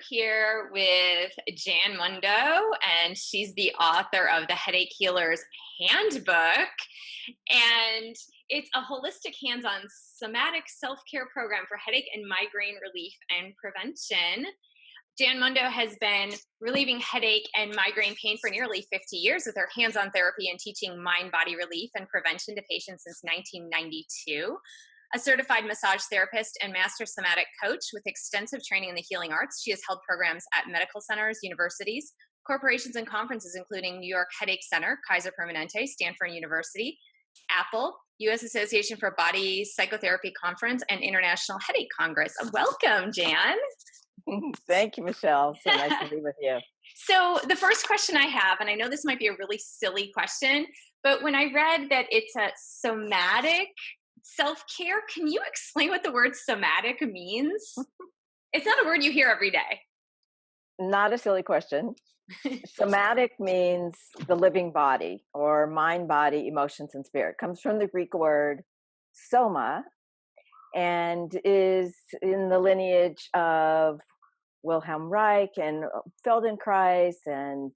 Here with Jan Mundo, and she's the author of the Headache Healer's Handbook. And it's a holistic hands on somatic self care program for headache and migraine relief and prevention. Jan Mundo has been relieving headache and migraine pain for nearly 50 years with her hands on therapy and teaching mind body relief and prevention to patients since 1992. A certified massage therapist and master somatic coach with extensive training in the healing arts, she has held programs at medical centers, universities, corporations, and conferences, including New York Headache Center, Kaiser Permanente, Stanford University, Apple, U.S. Association for Body Psychotherapy Conference, and International Headache Congress. Welcome, Jan. Thank you, Michelle. So nice to be with you. So the first question I have, and I know this might be a really silly question, but when I read that it's a somatic self-care, can you explain what the word somatic means? It's not a word you hear every day. Not a silly question. Somatic means the living body or mind, body, emotions, and spirit. It comes from the Greek word soma and is in the lineage of Wilhelm Reich and Feldenkrais and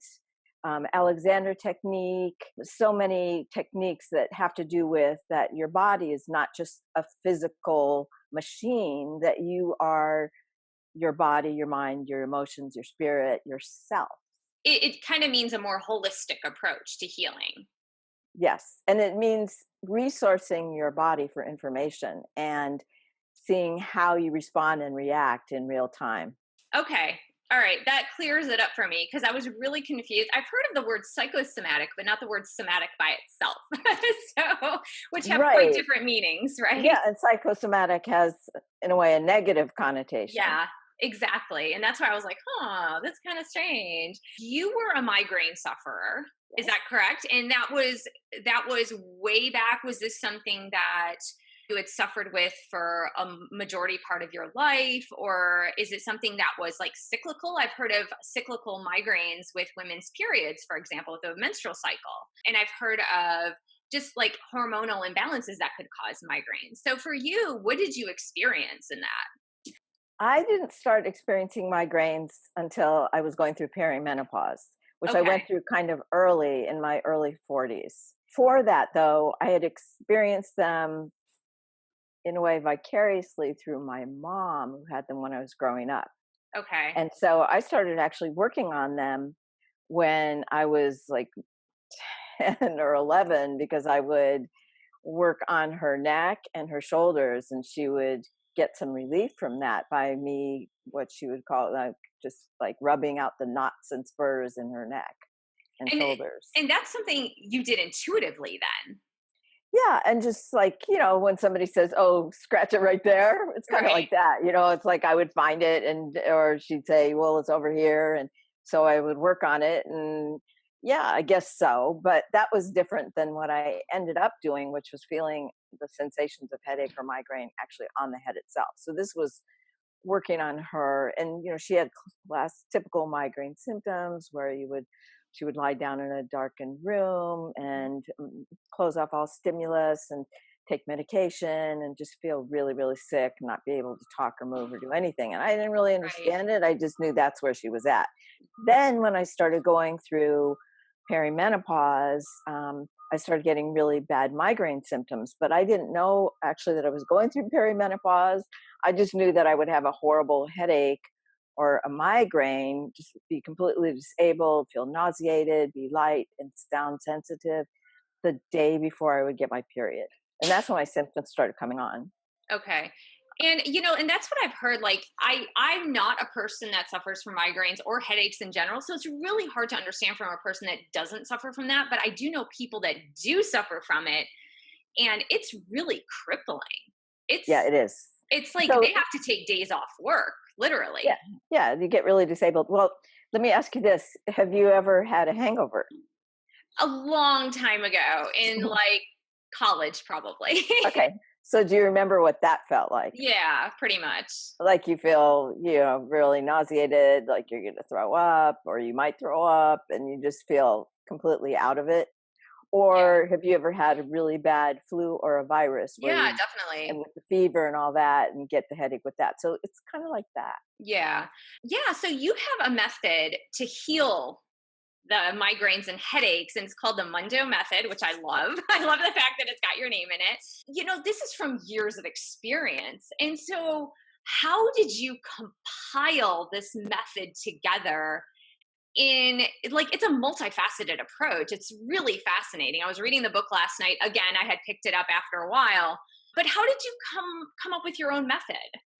Alexander technique, so many techniques that have to do with that your body is not just a physical machine, that you are your body, your mind, your emotions, your spirit, yourself. It kind of means a more holistic approach to healing. Yes. And it means resourcing your body for information and seeing how you respond and react in real time. Okay. All right. That clears it up for me because I was really confused. I've heard of the word psychosomatic, but not the word somatic by itself. So, which have quite different meanings, right? Yeah. And psychosomatic has, in a way, a negative connotation. Yeah, exactly. And that's why I was like, that's kind of strange. You were a migraine sufferer. Is that correct? And that was way back. Was this something that you had suffered with for a majority part of your life, or is it something that was like cyclical? I've heard of cyclical migraines with women's periods, for example, with a menstrual cycle. And I've heard of just like hormonal imbalances that could cause migraines. So for you, what did you experience in that? I didn't start experiencing migraines until I was going through perimenopause, which I went through kind of early in my early 40s. For that, though, I had experienced them in a way vicariously through my mom, who had them when I was growing up. Okay. And so I started actually working on them when I was like 10 or 11, because I would work on her neck and her shoulders, and she would get some relief from that by me, what she would call like just like rubbing out the knots and spurs in her neck and shoulders. And that's something you did intuitively then. Yeah. And just like, when somebody says, oh, scratch it right there, it's kind of like that, it's like I would find it or she'd say, well, it's over here. And so I would work on it. And yeah, I guess so. But that was different than what I ended up doing, which was feeling the sensations of headache or migraine actually on the head itself. So this was working on her. And, she had typical migraine symptoms where she would lie down in a darkened room and close off all stimulus and take medication and just feel really, really sick and not be able to talk or move or do anything. And I didn't really understand it. I just knew that's where she was at. Then when I started going through perimenopause, I started getting really bad migraine symptoms, but I didn't know actually that I was going through perimenopause. I just knew that I would have a horrible headache or a migraine, just be completely disabled, feel nauseated, be light and sound sensitive the day before I would get my period. And that's when my symptoms started coming on. Okay. And, and that's what I've heard. Like, I'm not a person that suffers from migraines or headaches in general. So it's really hard to understand from a person that doesn't suffer from that. But I do know people that do suffer from it. And it's really crippling. Yeah, it is. It's like they have to take days off work, literally. Yeah, you get really disabled. Well, let me ask you this. Have you ever had a hangover? A long time ago in like college, probably. Okay. So do you remember what that felt like? Yeah, pretty much. Like you feel, really nauseated, like you're going to throw up or you might throw up and you just feel completely out of it? Yeah. Or have you ever had a really bad flu or a virus where Yeah, you, and definitely. with the fever and all that, and get the headache with that? So it's kind of like that. Yeah. Yeah. So you have a method to heal the migraines and headaches, and it's called the Mundo Method, which I love. I love the fact that it's got your name in it. This is from years of experience. And so, how did you compile this method together? In like, it's a multifaceted approach. It's really fascinating. I was reading the book last night. Again, I had picked it up after a while. But how did you come up with your own method?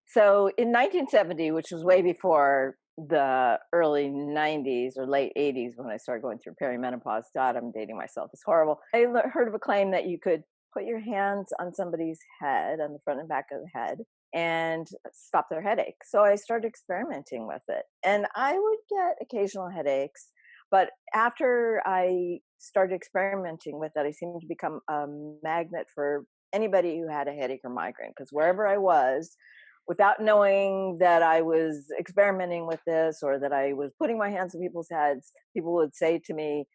So in 1970, which was way before the early 90s or late 80s when I started going through perimenopause, God, I'm dating myself. It's horrible. I heard of a claim that you could put your hands on somebody's head, on the front and back of the head, and stop their headache. So I started experimenting with it. And I would get occasional headaches. But after I started experimenting with it, I seemed to become a magnet for anybody who had a headache or migraine, because wherever I was, without knowing that I was experimenting with this or that I was putting my hands on people's heads, people would say to me,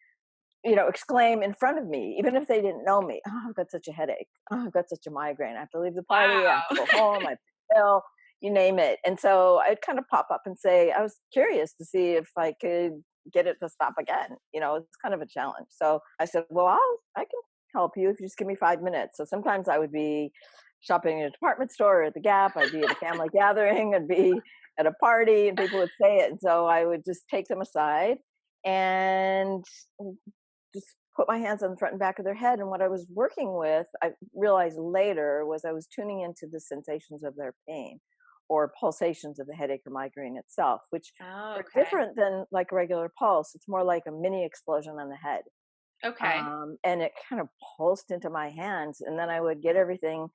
exclaim in front of me, even if they didn't know me, "Oh, I've got such a headache. Oh, I've got such a migraine. I have to leave the party. I have to Wow. go home. I have to pill, you name it." And so I'd kind of pop up and say, I was curious to see if I could get it to stop again. It's kind of a challenge. So I said, well, I can help you if you just give me 5 minutes. So sometimes I would be shopping in a department store or at the Gap. I'd be at a family gathering. I'd be at a party and people would say it. And so I would just take them aside and just put my hands on the front and back of their head. And what I was working with, I realized later, was I was tuning into the sensations of their pain or pulsations of the headache or migraine itself, which Oh, are okay. different than like a regular pulse. It's more like a mini explosion on the head. Okay. And it kind of pulsed into my hands. And then I would get everything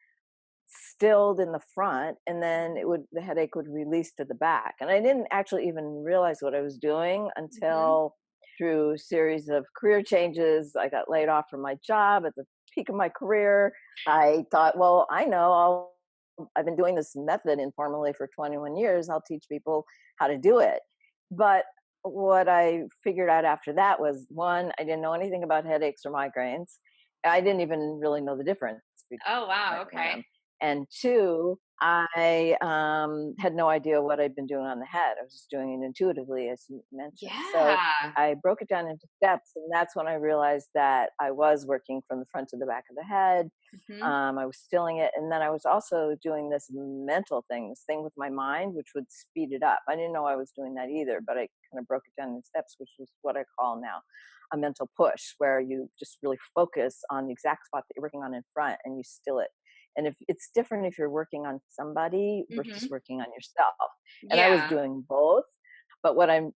stilled in the front, and then the headache would release to the back. And I didn't actually even realize what I was doing Hmm. until, through a series of career changes, I got laid off from my job at the peak of my career. I thought, well, I've been doing this method informally for 21 years. I'll teach people how to do it. But what I figured out after that was, one, I didn't know anything about headaches or migraines. I didn't even really know the difference Oh, wow. between Okay. them. And two, I had no idea what I'd been doing on the head. I was just doing it intuitively, as you mentioned. So Yeah. I broke it down into steps, and that's when I realized that I was working from the front to the back of the head. Hmm. I was stilling it, and then I was also doing this mental thing, this thing with my mind, which would speed it up. I didn't know I was doing that either, but I kind of broke it down in steps, which is what I call now a mental push, where you just really focus on the exact spot that you're working on in front, and you still it. And if it's different if you're working on somebody versus Hmm. working on yourself. And I was Yeah. doing both. But and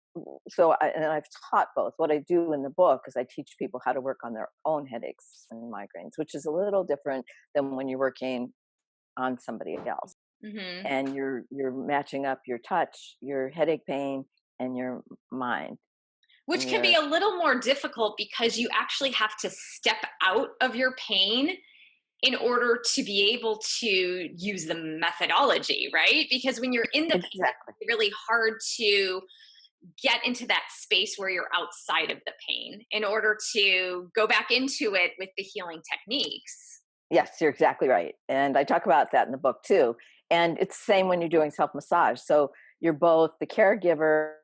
I've taught both. What I do in the book is I teach people how to work on their own headaches and migraines, which is a little different than when you're working on somebody else. Hmm. And you're matching up your touch, your headache pain, and your mind. Which And can be your a little more difficult because you actually have to step out of your pain in order to be able to use the methodology, right? Because when you're in the pain, exactly. it's really hard to get into that space where you're outside of the pain in order to go back into it with the healing techniques. Yes, you're exactly right. And I talk about that in the book too. And it's the same when you're doing self massage. So you're both the caregiver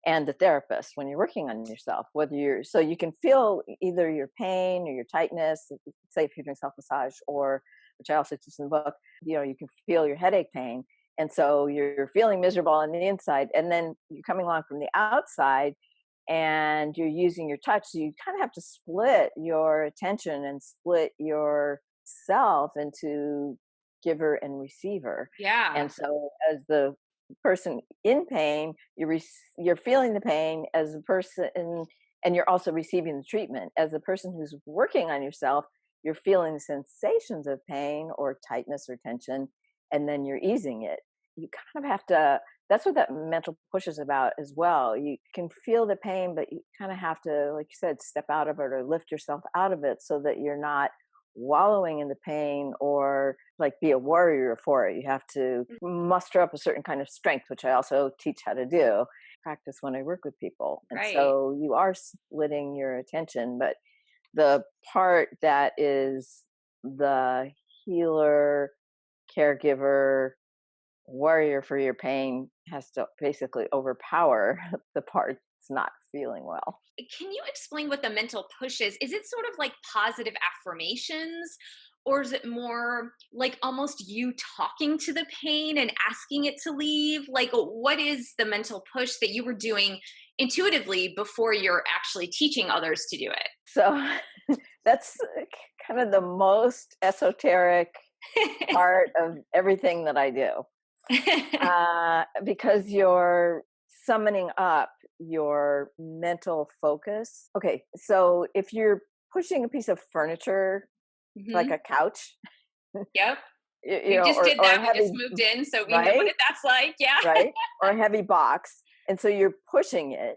and the therapist when you're working on yourself, whether so you can feel either your pain or your tightness, say if you're doing self massage, or, which I also teach in the book, you can feel your headache pain. And so you're feeling miserable on the inside, and then you're coming along from the outside and you're using your touch. So you kind of have to split your attention and split your self into giver and receiver. Yeah. And so as the person in pain, you're feeling the pain as a person, and you're also receiving the treatment. As the person who's working on yourself, you're feeling sensations of pain or tightness or tension, and then you're easing it. You kind of have to, that's what that mental push is about as well. You can feel the pain, but you kind of have to, like you said, step out of it or lift yourself out of it so that you're not wallowing in the pain or like be a warrior for it. You have to muster up a certain kind of strength, which I also teach how to do, practice when I work with people. And Right. so you are splitting your attention, but the part that is the healer, caregiver, warrior for your pain has to basically overpower the part that's not feeling well. Can you explain what the mental push is? Is it sort of like positive affirmations? Or is it more like almost you talking to the pain and asking it to leave? Like, what is the mental push that you were doing intuitively before you're actually teaching others to do So that's kind of the most esoteric part of everything that I do, it? because you're summoning up your mental focus. Okay, so if you're pushing a piece of furniture like Hmm. a couch, Yep. you We know, just did or that. a We just heavy, moved in, so we know what right, that's like. Yeah. right, or a heavy box, and so you're pushing it.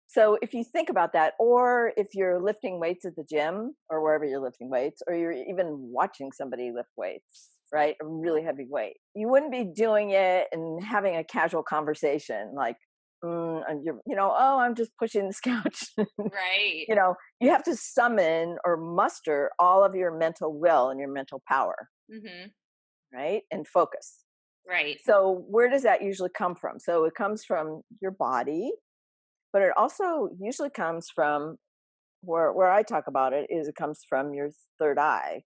So if you think about that, or if you're lifting weights at the gym or wherever you're lifting weights, or you're even watching somebody lift weights, right, a really heavy weight, you wouldn't be doing it and having a casual conversation like, and you're, oh, I'm just pushing this couch. Right. You have to summon or muster all of your mental will and your mental power, Hmm. right, and focus. Right. So where does that usually come from? So it comes from your body, but it also usually comes from where I talk about it is it comes from your third eye,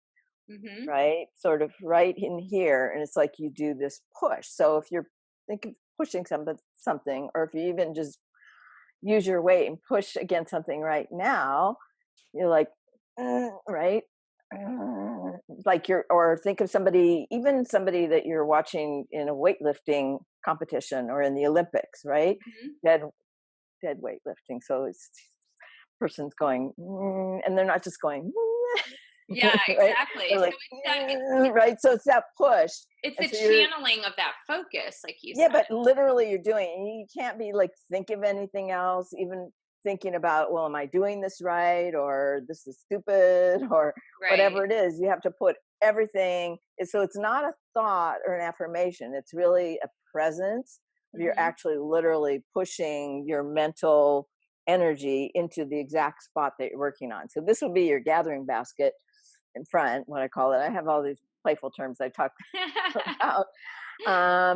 Hmm. right? Sort of right in here. And it's like you do this push. So if you're thinking pushing something, or if you even just use your weight and push against something right now, you're like, right? Like or think of somebody, even somebody that you're watching in a weightlifting competition or in the Olympics, right? Hmm. Dead, dead weightlifting. So it's person's going, and they're not just going, Yeah, right? exactly. They're So like, it's that right? So it's that push. it's And the so you're, channeling of that focus, like you yeah, but said. literally you're doing it. You can't be like, think of anything else, even thinking about, well, am I doing this right? Or this is stupid, or Right. whatever it is. You have to put everything. So it's not a thought or an affirmation. It's really a presence. You're Hmm. actually literally pushing your mental energy into the exact spot that you're working on. So this would be your gathering basket in front, what I call it. I have all these playful terms I talk about,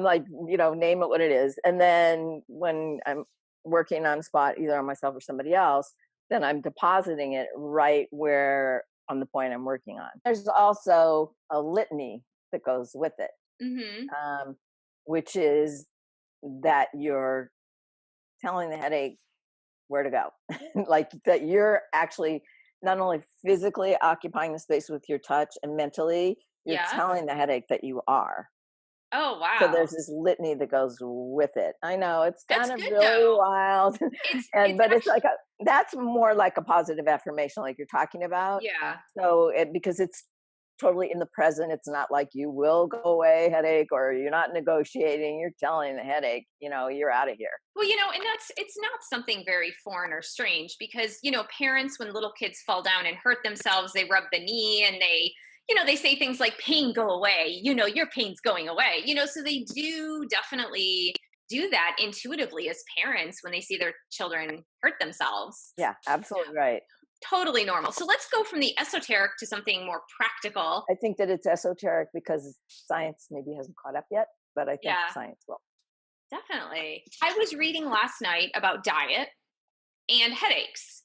like, name it what it is. And then when I'm working on a spot, either on myself or somebody else, then I'm depositing it right where on the point I'm working on. There's also a litany that goes with it, Hmm. um, which is that you're telling the headache where to go. Like that you're actually not only physically occupying the space with your touch and mentally, you're Yeah. telling the headache that you are. Oh, So wow. there's this litany that goes with it. I know it's That's kind of good really though. wild, It's but it's like actually that's more like a positive affirmation, like you're talking about. yeah. So because it's totally in the present, it's not like you will go away headache, or you're not negotiating. You're telling the headache, you're out of here. Well, and that's it's not something very foreign or strange because, parents, when little kids fall down and hurt themselves, they rub the knee and they say things like, pain, go away, your pain's going away, so they do definitely do that intuitively as parents when they see their children hurt themselves. Yeah, absolutely right. Totally normal. So let's go from the esoteric to something more practical. I think that it's esoteric because science maybe hasn't caught up yet, but I think Yeah, science will. definitely. I was reading last night about diet and headaches.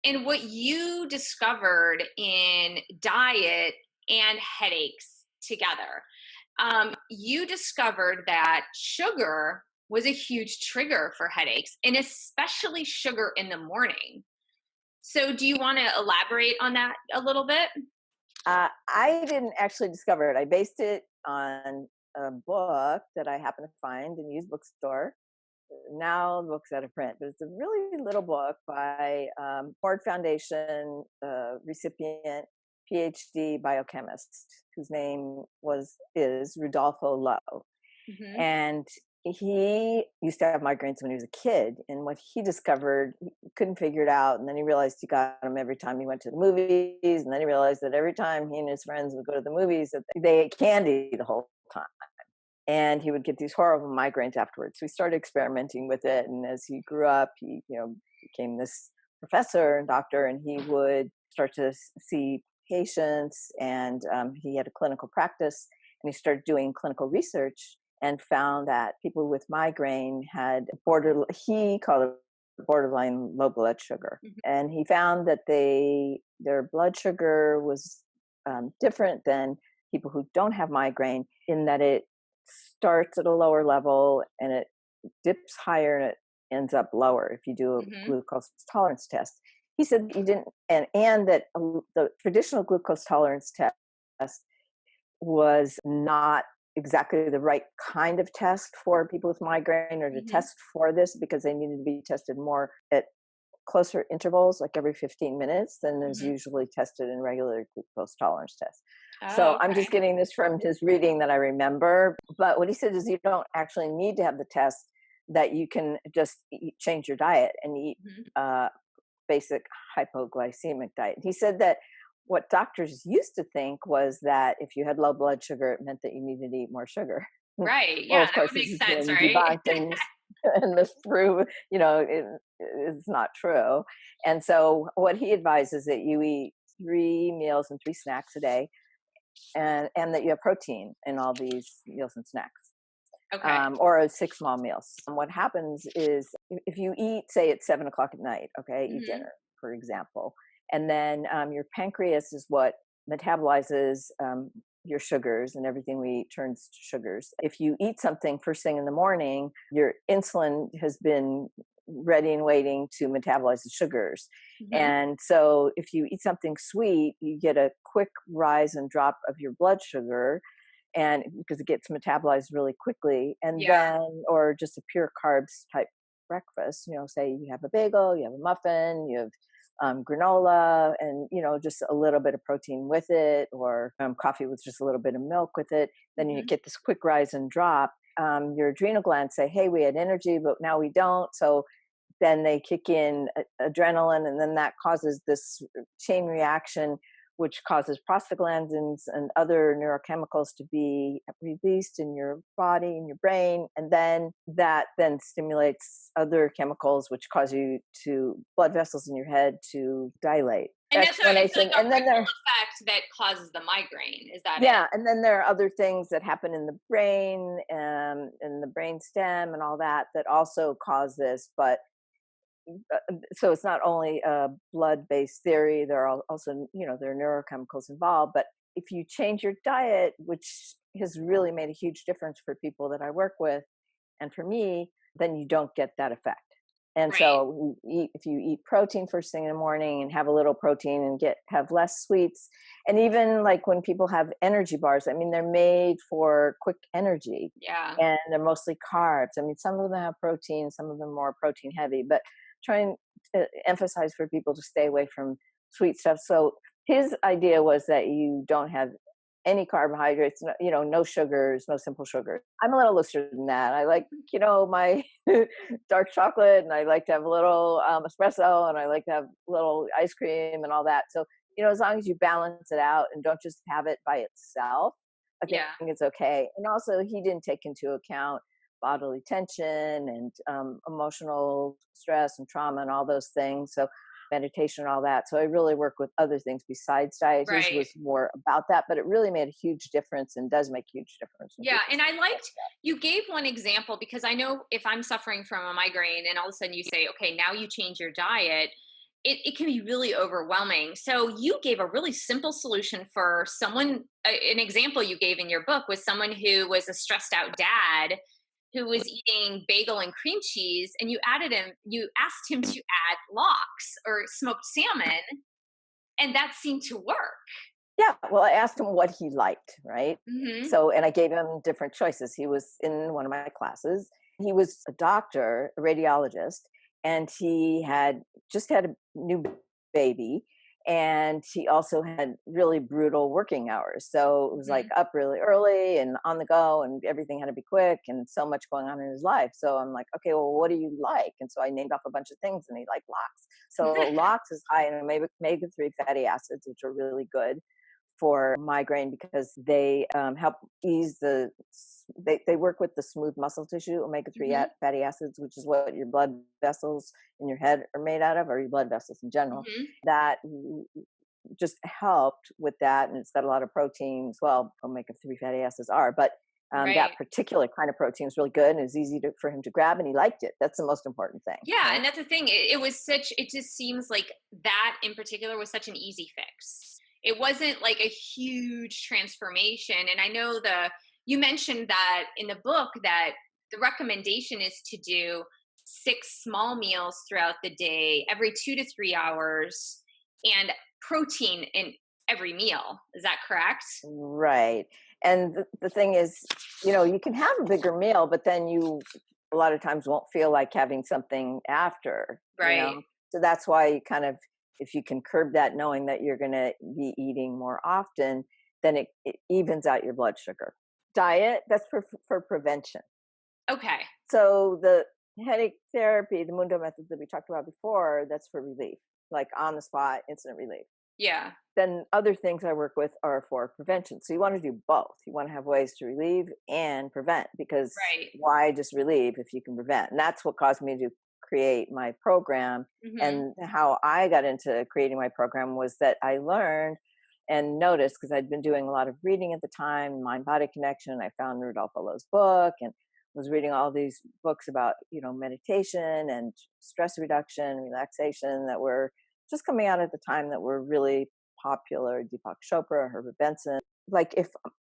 And what you discovered in diet and headaches together, you discovered that sugar was a huge trigger for headaches, and especially sugar in the morning. So, do you want to elaborate on that a little bit? I didn't actually discover it. I based it on a book that I happened to find in a used bookstore. Now the book's out of print, but it's a really little book by Ford Foundation recipient, PhD biochemist, whose name is Rudolfo Lowe. Hmm. And he used to have migraines when he was a kid, and what he discovered, he couldn't figure it out, and then he realized he got them every time he went to the movies, and then he realized that every time he and his friends would go to the movies that they ate candy the whole time, and he would get these horrible migraines afterwards. So he started experimenting with it, and as he grew up, he became this professor and doctor, and he would start to see patients, and he had a clinical practice, and he started doing clinical research and found that people with migraine had he called it borderline low blood sugar. Mhm. And he found that their blood sugar was different than people who don't have migraine, in that it starts at a lower level and it dips higher and it ends up lower if you do a Mhm. glucose tolerance test. He said you didn't, and that the traditional glucose tolerance test was not exactly the right kind of test for people with migraine, or to Mhm. test for this, because they needed to be tested more at closer intervals, like every 15 minutes, than is Mhm. usually tested in regular glucose tolerance tests. Oh, So I'm just okay. getting this from his reading that I remember. But what he said is you don't actually need to have the test, that you can just change your diet and eat Mhm. uh, basic hypoglycemic diet. He said that what doctors used to think was that if you had low blood sugar, it meant that you needed to eat more sugar. Right. Well, Yeah, of that course, would this make has sense, been right? debunked and misproved. It's not true. And so, what he advises that you eat 3 meals and 3 snacks a day, and that you have protein in all these meals and snacks, Okay. or 6 small meals. And what happens is, if you eat, say, at 7 o'clock at night, okay, eat Mhm. dinner, for example, and then your pancreas is what metabolizes your sugars, and everything we eat turns to sugars. If you eat something first thing in the morning, your insulin has been ready and waiting to metabolize the sugars. Mhm. And so if you eat something sweet, you get a quick rise and drop of your blood sugar, and because it gets metabolized really quickly. And Yeah. then, or just a pure carbs type breakfast, say you have a bagel, you have a muffin, you have granola, and just a little bit of protein with it, or coffee with just a little bit of milk with it. Then you Mhm. get this quick rise and drop. Your adrenal glands say, hey, we had energy but now we don't. So then they kick in adrenaline, and then that causes this chain reaction, which causes prostaglandins and other neurochemicals to be released in your body, in your brain, and then that then stimulates other chemicals, which cause you to blood vessels in your head to dilate. And that's so it's like Explanation. a And then ripple there, effect that causes the migraine. Is that it? yeah, and then there are other things that happen in the brain, and the brain stem and all that, that also cause this. But so it's not only a blood-based theory, there are also, there are neurochemicals involved. But if you change your diet, which has really made a huge difference for people that I work with, and for me, then you don't get that effect. And Right. so if you eat protein first thing in the morning, and have a little protein, and have less sweets. And even like when people have energy bars, I mean, they're made for quick energy, Yeah. and they're mostly carbs. I mean, some of them have protein, some of them more protein heavy, but trying to emphasize for people to stay away from sweet stuff. So his idea was that you don't have any carbohydrates, no sugars, no simple sugars. I'm a little looser than that. I like, my dark chocolate, and I like to have a little espresso, and I like to have a little ice cream and all that. So, as long as you balance it out and don't just have it by itself, I think Yeah. it's okay. And also, he didn't take into account bodily tension and emotional stress and trauma and all those things. So meditation and all that. So I really work with other things besides diet. His Right. was more about that, but it really made a huge difference, and does make a huge difference when Yeah, people and start I doing liked you gave one example because I know if I'm suffering from a migraine and all of a sudden you say, okay, now you change your diet, it can be really overwhelming. So you gave a really simple solution for someone. An example you gave in your book was someone who was a stressed out dad who was eating bagel and cream cheese, and you asked him to add lox or smoked salmon, and that seemed to work. Yeah, well, I asked him what he liked, right? Hmm. So, and I gave him different choices. He was in one of my classes. He was a doctor, a radiologist, and he had just had a new baby. And he also had really brutal working hours. So it was like Hmm. up really early and on the go, and everything had to be quick, and so much going on in his life. So I'm like, okay, well, what do you like? And so I named off a bunch of things, and he liked lox. So lox is high in omega 3 fatty acids, which are really good for migraine because they help ease they work with the smooth muscle tissue, omega-3 Hmm. fatty acids, which is what your blood vessels in your head are made out of, or your blood vessels in general. Hmm. That just helped with that. And it's got a lot of proteins. Well, omega-3 fatty acids are, but that Right. particular kind of protein is really good and it was easy for him to grab and he liked it. That's the most important thing. Yeah, Right. and that's the thing. It was such. It just seems like that in particular was such an easy fix. It wasn't like a huge transformation. And I know you mentioned that in the book that the recommendation is to do 6 small meals throughout the day, every 2 to 3 hours, and protein in every meal. Is that correct? Right. And the thing is, you can have a bigger meal, but then you a lot of times won't feel like having something after. Right. So that's why you kind of, if you can curb that knowing that you're going to be eating more often, then it evens out your blood sugar. Diet, that's for prevention. Okay. So the headache therapy, the Mundo method that we talked about before, that's for relief, like on the spot, instant relief. Yeah. Then other things I work with are for prevention. So you want to do both. You want to have ways to relieve and prevent because Right. why just relieve if you can prevent? And that's what caused me to create my program. Hmm. And how I got into creating my program was that I learned and noticed because I'd been doing a lot of reading at the time, Mind Body Connection. I found Rudolph Olo's book and was reading all these books about, meditation and stress reduction, relaxation that were just coming out at the time that were really popular. Deepak Chopra, Herbert Benson. Like if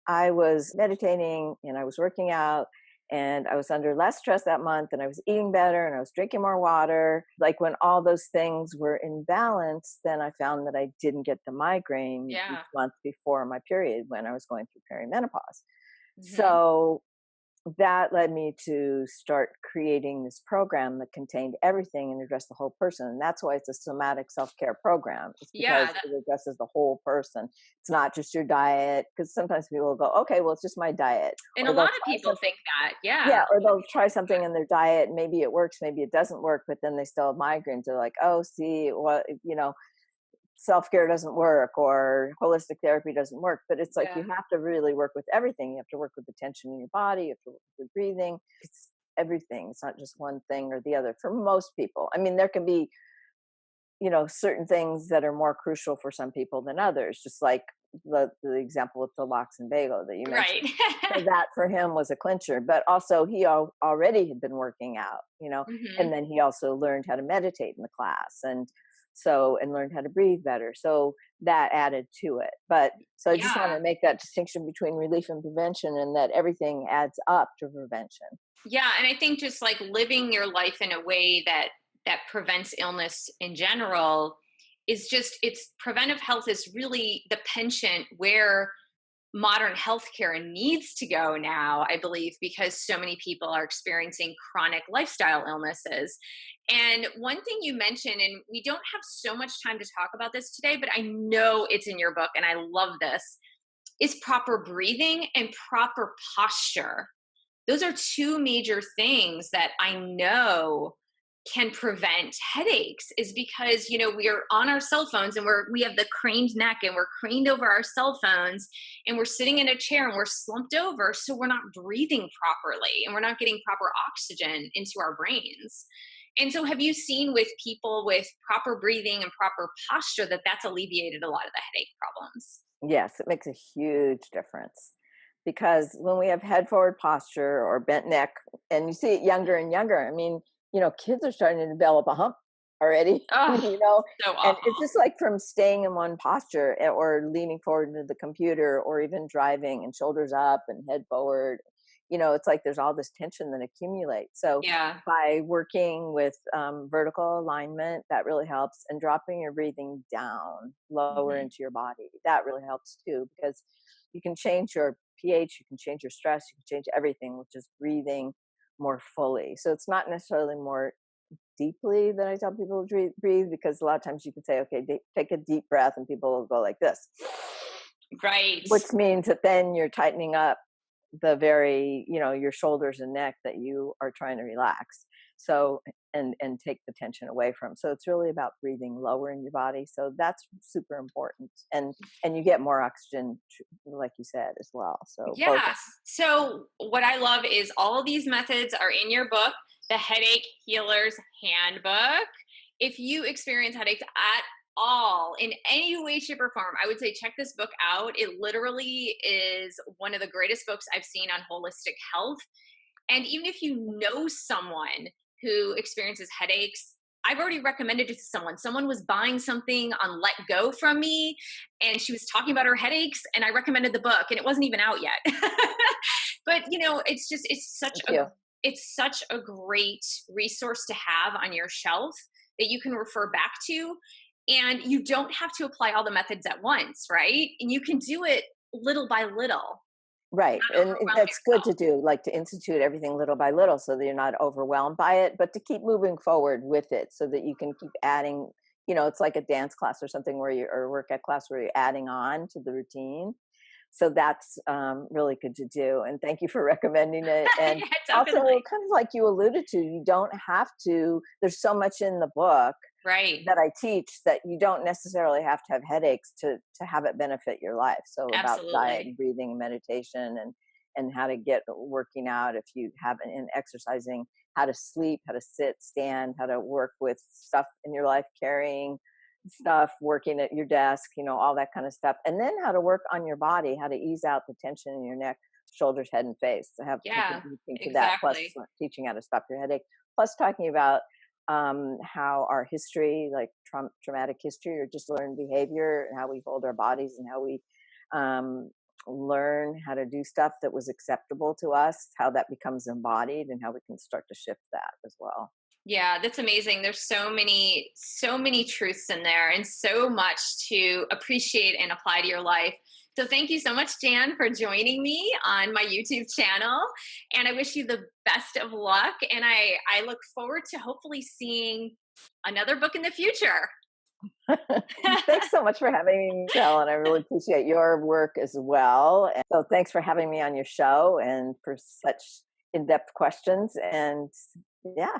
I was meditating and I was working out and I was under less stress that month and I was eating better and I was drinking more water, like when all those things were in balance, then I found that I didn't get the migraine each Yeah. month before my period when I was going through perimenopause. Hmm. So that led me to start creating this program that contained everything and addressed the whole person. And that's why it's a somatic self-care program. It's because Yeah. it addresses the whole person. It's not just your diet. Because sometimes people will go, okay, well, it's just my diet. And a Or they'll lot of try people something. think that. Yeah. Yeah, A or lot of they'll people try think something in their diet. Maybe it works, maybe it doesn't work, but then they still have migraines. They're like, oh, see, what, self-care doesn't work or holistic therapy doesn't work, but it's that. like Yeah. you have to really work with everything. You have to work with the tension in your body, you have to work with your breathing. It's everything. It's not just one thing or the other for most people. I mean, there can be, certain things that are more crucial for some people than others, just like the example with the lox and bagel that you mentioned. Right. So that for him was a clincher, but also he already had been working out, Hmm. and then he also learned how to meditate in the class and learned how to breathe better. So that added to it. But so I just want Yeah. to make that distinction between relief and prevention and that everything adds up to prevention. Yeah. And I think just like living your life in a way that prevents illness in general is just it's preventive health is really the penchant where modern healthcare needs to go now, I believe, because so many people are experiencing chronic lifestyle illnesses. And one thing you mentioned, and we don't have so much time to talk about this today, but I know it's in your book, and I love this, is proper breathing and proper posture. Those are two major things that I know can prevent headaches is because we are on our cell phones and we have the craned neck and we're craned over our cell phones and we're sitting in a chair and we're slumped over, so we're not breathing properly and we're not getting proper oxygen into our brains. And so have you seen with people with proper breathing and proper posture that that's alleviated a lot of the headache problems? Yes, it makes a huge difference because when we have head forward posture or bent neck, and you see it younger and younger, I mean, kids are starting to develop a hump already, Oh, so and awful. it's just like from staying in one posture or leaning forward into the computer or even driving and shoulders up and head forward. It's like there's all this tension that accumulates. So Yeah. by working with vertical alignment, that really helps, and dropping your breathing down lower Hmm. into your body, that really helps too, because you can change your pH, you can change your stress, you can change everything with just breathing more fully. So it's not necessarily more deeply that I tell people to breathe, because a lot of times you can say, okay, take a deep breath, and people will go like this, Right. which means that then you're tightening up the very, your shoulders and neck that you are trying to relax. So, and take the tension away from. So it's really about breathing lower in your body. So that's super important. And you get more oxygen, like you said, as well. So both. Yes. So what I love is all of these methods are in your book, The Headache Healer's Handbook. If you experience headaches at all in any way, shape, or form, I would say check this book out. It literally is one of the greatest books I've seen on holistic health. And even if you know someone who experiences headaches, I've already recommended it to someone. Someone was buying something on Let Go from me, and she was talking about her headaches, and I recommended the book, and it wasn't even out yet. But it's just Thank you. it's such a great resource to have on your shelf that you can refer back to, and you don't have to apply all the methods at once, right? And you can do it little by little, Right. not And overwhelm that's good yourself. to do, like to institute everything little by little so that you're not overwhelmed by it, but to keep moving forward with it so that you can keep adding, it's like a dance class or something where you, or workout class where you're adding on to the routine. So that's really good to do. And thank you for recommending it. And Yeah, also, definitely. kind of like you alluded to, you don't have to, there's so much in the book Right. that I teach that you don't necessarily have to have headaches to have it benefit your life. So about diet Absolutely. and breathing and meditation and how to get working out if you haven't, and exercising, how to sleep, how to sit, stand, how to work with stuff in your life, carrying stuff, working at your desk, all that kind of stuff. And then how to work on your body, how to ease out the tension in your neck, shoulders, head, and face. To have Yeah, teaching to that, plus exactly. teaching how to stop your headache, plus talking about how our history, like traumatic history or just learned behavior, and how we hold our bodies, and how we um, learn how to do stuff that was acceptable to us, how that becomes embodied, and how we can start to shift that as well. Yeah, that's amazing. There's so many truths in there and so much to appreciate and apply to your life. So thank you so much, Jan, for joining me on my YouTube channel. And I wish you the best of luck. And I look forward to hopefully seeing another book in the future. Thanks so much for having me, Michelle, and I really appreciate your work as well. And so thanks for having me on your show and for such in-depth questions. And yeah,